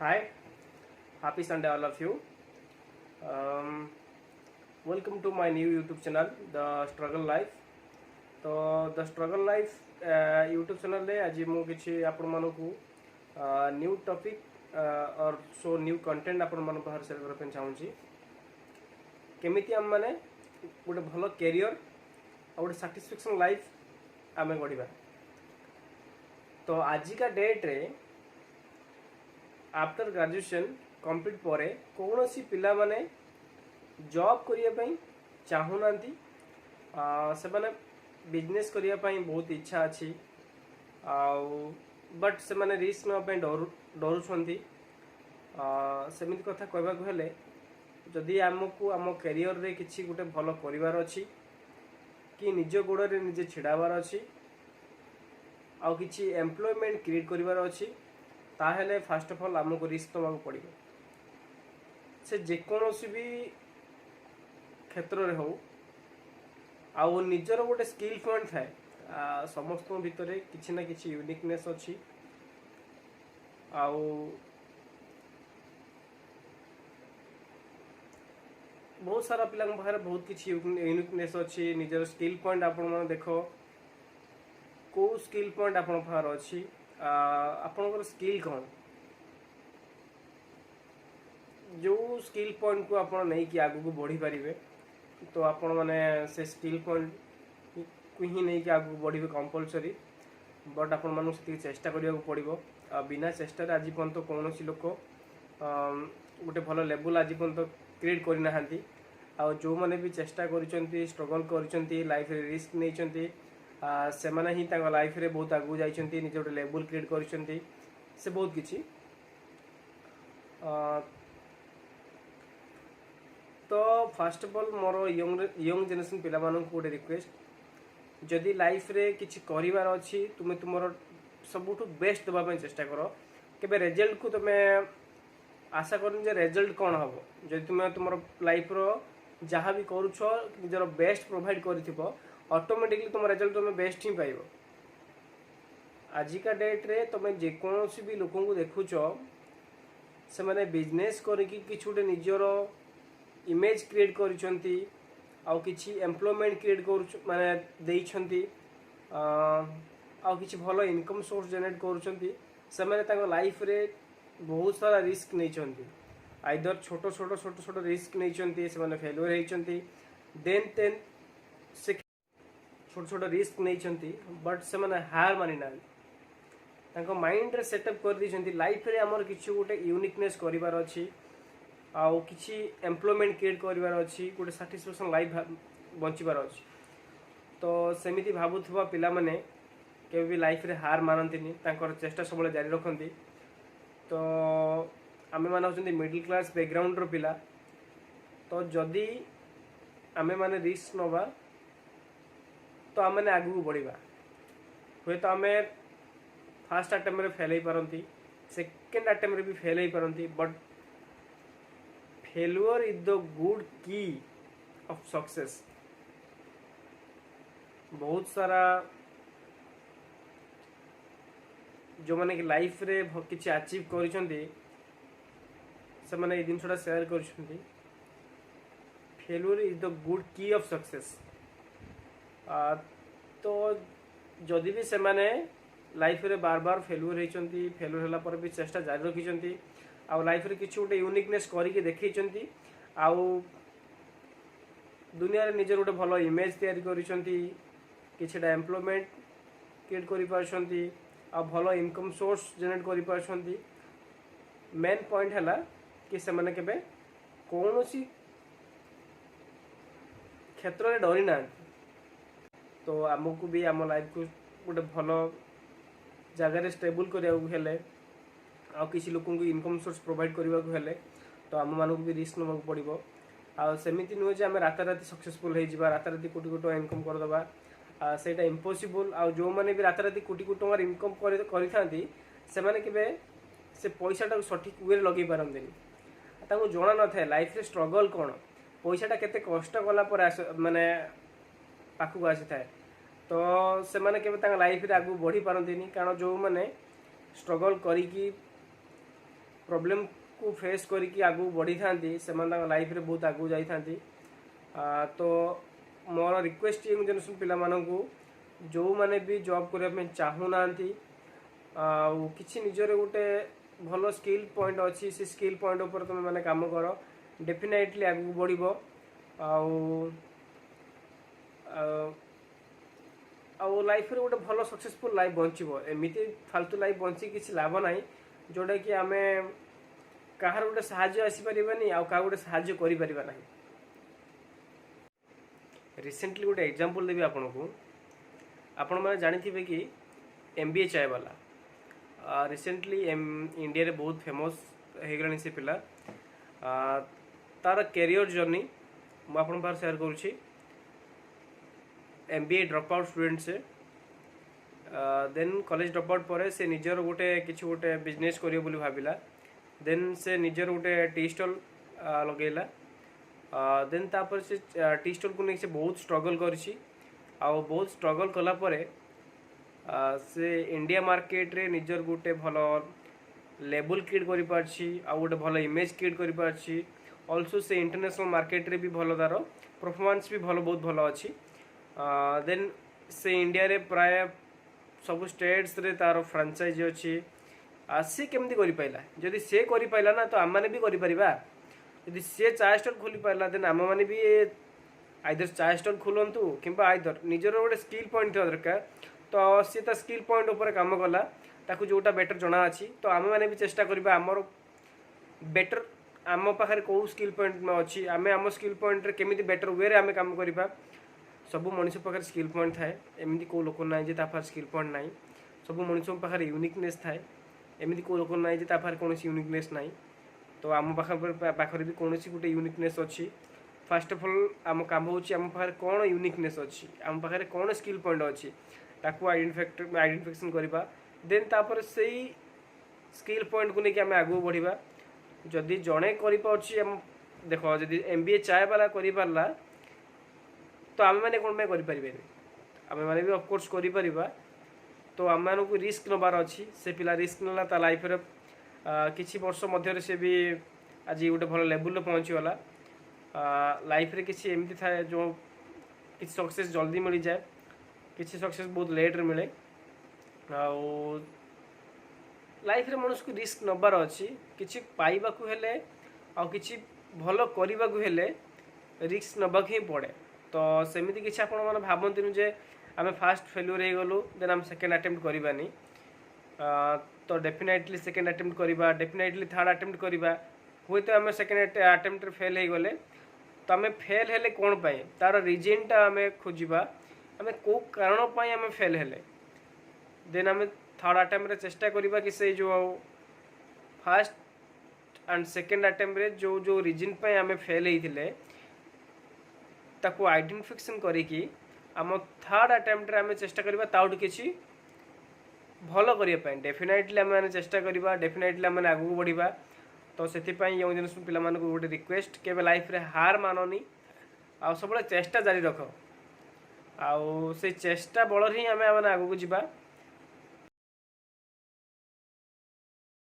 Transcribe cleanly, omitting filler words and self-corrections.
Hi, happy Sunday, all of you. Um, Welcome to my new YouTube channel, The Struggle Life. तो the struggle life YouTube channel रे आज मु किछि आपण मानकु new topic और so new content आपण मान बाहर शेयर करबा ପାଇଁ चाहूची केमिति हम माने गोटे भलो कैरियर और गोटे सैटिस्फैक्शन लाइफ आमे गढ़िबा। तो आज का डेट रे आफ्टर ग्रेजुएशन कंप्लीट परे कौनसी पिला माने जॉब करिया ପାଇଁ चाहुनांती से माने बिजनेस करिया ପାଇଁ बहुत इच्छा अछि बट से माने रिस्क न ପାଇଁ डरुछंती। सेमिति कथा कहबा को हेले जदि हमकु आम कैरियर रे किछि गुटे भलो करिवार अछि कि निज गोड़ रे निजे छिड़ावार अछि आउ किछि एम्प्लॉयमेंट क्रिएट करिवार अछि ताहेले फर्स्ट ऑफ ऑल हमको रिस्क नबाक पड़िबो। से जेकोसी भी क्षेत्र रे हो आउ निजर गोटे स्किल पॉइंट थाए समस्त भितर किसी ना किसी यूनिकनेस अच्छी आउ बहुत सारा पिला पाखे बहुत किसी यूनिकनेस अच्छी निजर स्किल पॉइंट आपण माने देखो को स्किल पॉइंट आपण पाखर अच्छी आपणकर स्किल कौन जो स्किल पॉइंट को आपण नहीं कि आगु को बढ़ी पारिबे तो आपण माने से स्किल पॉइंट को ही नहीं कि आगु बढ़िबे कंपलसरी बट आपण मानु से चेष्टा करिया को पड़िबो। बिना चेष्टा रे आज पर्यंत कोनोसी लोक गोटे भलो लेवल आज पर्यंत क्रिएट करि नाहंती आ जो माने भी चेष्टा करिसंती स्ट्रगल करिसंती लाइफ रे रिस्क नेइसंती से माने ही तांग लाइफ रे बहुत आगु जाइसंती निजे गोटे लेवल क्रिएट करिसंती से बहुत किछि। तो fast of all more young generation पिला मानन को गोटे रिक्वेस्ट जदि लाइफ रे किछि करिवार अछि तुमे तुमरो सबुठु बेस्ट दबा ପାଇଁ चेष्टा करो। केबे रिजल्ट को तुमे आशा करन जे रिजल्ट कोन हबो जदि तुमे तुमरो लाइफ रो जहाँ भी करूछो निजर बेस्ट प्रोवाइड करिथिबो ऑटोमेटिकली तुम रिजल्ट तुमे बेस्ट ही पाइबो। आज का डेट रे तुमे जे कोनोसी भी लोकन को देखुछो से माने बिजनेस करिकि किछु गोटे निजर इमेज क्रिएट करिसंती आउ किछि एम्प्लॉयमेंट क्रिएट कर माने देइछंती आउ किछि भलो इनकम सोर्स जनरेट करूछंती से माने ताको लाइफ रे बहुत सारा रिस्क नेइछंती आइदर छोट रिस्क नेइछंती से माने फेलियर हेइछंती देन से छोट रिस्क नेइछंती बट से माने हार मानि ना ताको माइंड रे सेटअप कर दिछंती लाइफ रे हमर किछि गोटे यूनिकनेस करिवार अछि आउ किछि एम्प्लॉयमेंट क्रिएट करिवार अछि गोटे सैटिस्फैक्शन लाइफ बंचिबार अछि। तो सेमिति भाबुथबा पिला माने केबे भी लाइफ रे हार मानंतिनी तांकर चेष्टा सबले जारी रखंती। तो आमे माने होचंती मिडिल क्लास बैकग्राउंड रो पिला तो जदी आमे माने रिस्क नबा तो आमे ने आगु बढ़िबा होय तो आमे फर्स्ट अटेम्प्ट रे फेल हे परंती सेकंड अटेम्प्ट रे भी फेल हे परंती but failure is the good key of success. बहुत सारा जो माने कि लाइफ रे किछि अचीव करिसंती से माने ए दिनसटा शेयर करिसंती failure is the good key of success. तो जदि भी से माने लाइफ रे बार बार फेल्युअर हेइचंती फेल्युअर होला पर भी चेष्टा जारी रखिचंती आउ लाइफ रे किछि गोटे यूनिकनेस करिके देखैचंती आउ दुनिया रे निजर गोटे भलो इमेज तैयारी करिसंती किछिटा एम्प्लॉयमेंट क्रिएट करि पारछंती आ भलो इनकम सोर्स जनरेट करि पारछंती। मेन पॉइंट हैला कि से माने केबे कोनोसी क्षेत्र रे डरी ना। तो हमकु भी हम लाइफ को गोटे भलो जगह स्टेबल करिया हेले आ किसी लोक को इनकम सोर्स प्रोवाइड करने को हेले तो आम मानक भी रिस्क नबाक पड़ो। आमती नुहे जे आम राताराति सक्सेसफुल हो राताराति कोटी कोटी टका इनकम करदे सेटा इम्पॉसिबल। आ जो मैंने भी राताराति कोटी कोटी टका इनकम करी से पैसा सठिक वे लगे पारती जना न था लाइफ रे स्ट्रगल कौन पैसाटा केते कष्ट कला माने पाखक आसी थाए तो से माने केबे लाइफ रे आगु बढ़ी पारती कारण जो मैंने स्ट्रगल करी प्रोब्लेम को फेस करके आगू बढ़ी था से लाइफ रे बहुत आगू जाई थांती। तो मोर रिक्वेस्ट यंग जनरेशन पिला मानकू जो माने भी जॉब करने चाहू ना कि निजर गोटे भल स्किल पॉइंट अच्छी से स्किल पॉइंट ऊपर तुम मैंने काम कर डेफिनेटली आगू बढ़ लाइफ रे गोटे भल सक्सेसफुल लाइफ बंचब। एमती फालतू लाइफ बंची किसी लाभ ना जोटा कि आम कहार गोटे साहाय्य आसीपारानी आ क्या गोटे साहाय्य करें। रिसेंटली गोटे एग्जांपल देवी आपन को आपण मैंने जानी कि MBA चाय वाला रिसेंटली इंडिया रे बहुत फेमस हो गलानी से पिला तार कैरियर जर्नी मुझे शेयर करुँची। MBA ड्रॉप आउट स्टूडेंट से देन कॉलेज ड्रॉप आउट पर से निजर गोटे किसी गोटे बिजनेस करियो बोली भाविला। देन से निजर गोटे टी स्टॉल लगेला। देन तापर से टी स्टॉल को नहीं से बहुत स्ट्रगल करिछि आ बहुत स्ट्रगल कला परे से इंडिया मार्केट रे निजर गोटे भल लेबल क्रिएट करि पारछि आ गोटे भल इमेज क्रिएट करि पारछि। ऑल्सो से इंटरनेशनल मार्केट रे भी भल तार परफॉर्मेंस भी भल बहुत भल अच्छी। देन से इंडिया रे प्राय सब स्टेट्स रे तार फ्रांचाइज अच्छी। सी केमती करि पाइला जदि से करि पाइला ना तो आम माने भी करि परिबा। यदि से चाय स्टॉल खोली पारा देन आम मैंने भी आइदर चाय स्टॉल खोलतु कि आइदर निजर गोटे स्किल पॉइंट था दरकार। तो सी ता स्किल पॉइंट उपर काम कला ताकू जोटा बेटर जना अच्छी। तो आम मैंने भी चेष्टा करबा आमर बेटर आम पाखे कौ स्किल पॉइंट अच्छी आम आम स्किल पॉइंट रे केमिति बेटर वे रे आम काम करबा। सब मनुष्य पाखे स्किल पॉइंट थाए एमती को लोक ना जे ताफार स्किल पॉइंट ना। सब मनुष्य पाखे यूनिकनेस थाए एमती को लोक ना जे ताफार कौन यूनिकनेस ना। तो आम पाखे भी कौन गोटे यूनिकनेस अच्छी। फास्ट अफ ऑल आम काम होची आम पाखे कौन यूनिकनेस अच्छी आम पाखे कौन स्किल पॉइंट अच्छी ताकू आइडेंटिफिकेशन करवा। देन तापर से स्किल पॉइंट को लेकिन आम आगू बढ़ा। जदि जड़े करम देख जदि MBA चाय वाला कर पारला तो आम मैंने कौन करें आम मैंने भी ऑफकोर्स कर। तो आम मानक रिस्क नबार अच्छी से पिला रिस्क नाला ता लाइफ रे किछि वर्ष मध्य से भी आज गोटे भल लेवल पहुँचीगला। लाइफ रे किछि एमती थाए जो किछि सक्सेस जल्दी मिल जाए किछि सक्सेस बहुत लेट रे मिले। लाइफ रे मनुष्य को रिस्क नबार अच्छी किछि पाइबा को हेले आ किछि भल करबा को हेले रिस्क नबाक ही पड़े। तो सेमिति किछि आपण माने भाबंतिनु जे आमे फास्ट फेल्यूर हे गलु देन आम सेकेंड अटेम्प्ट करबानी। तो डेफिनेटली सेकेंड अटेम्प्ट करबा डेफिनेटली थर्ड अटेम्प्ट करबा हुए तो आम सेकेंड अटेम्प्ट रे फेल हे गले तो आम फेल हेले कौन पाए तार रिजन टा आम खोजा आम कौ कारण पाए आम फेल हेले। देन आम थर्ड अटेम्प्ट रे चेष्टा करबा कि से जो फास्ट एंड सेकेंड अटेम्प्ट रे जो जो रिजन पाए आम फेल हेइथिले ताकू आइडेंटिफिकेशन करिकी आम थर्ड अटेम्प्ट रे आम चेष्टा करबा ताउट किछि भल करने। डेफिनेटली आम चेष्टा करवा डेफिनेटली आम आगू बढ़ा। तो से यंग जनरेशन पिला मानक गोटे रिक्वेस्ट केबे लाइफ रे हार माननी आ सब चेष्टा जारी रख आ से चेष्टा बल ही आम आगू जावा।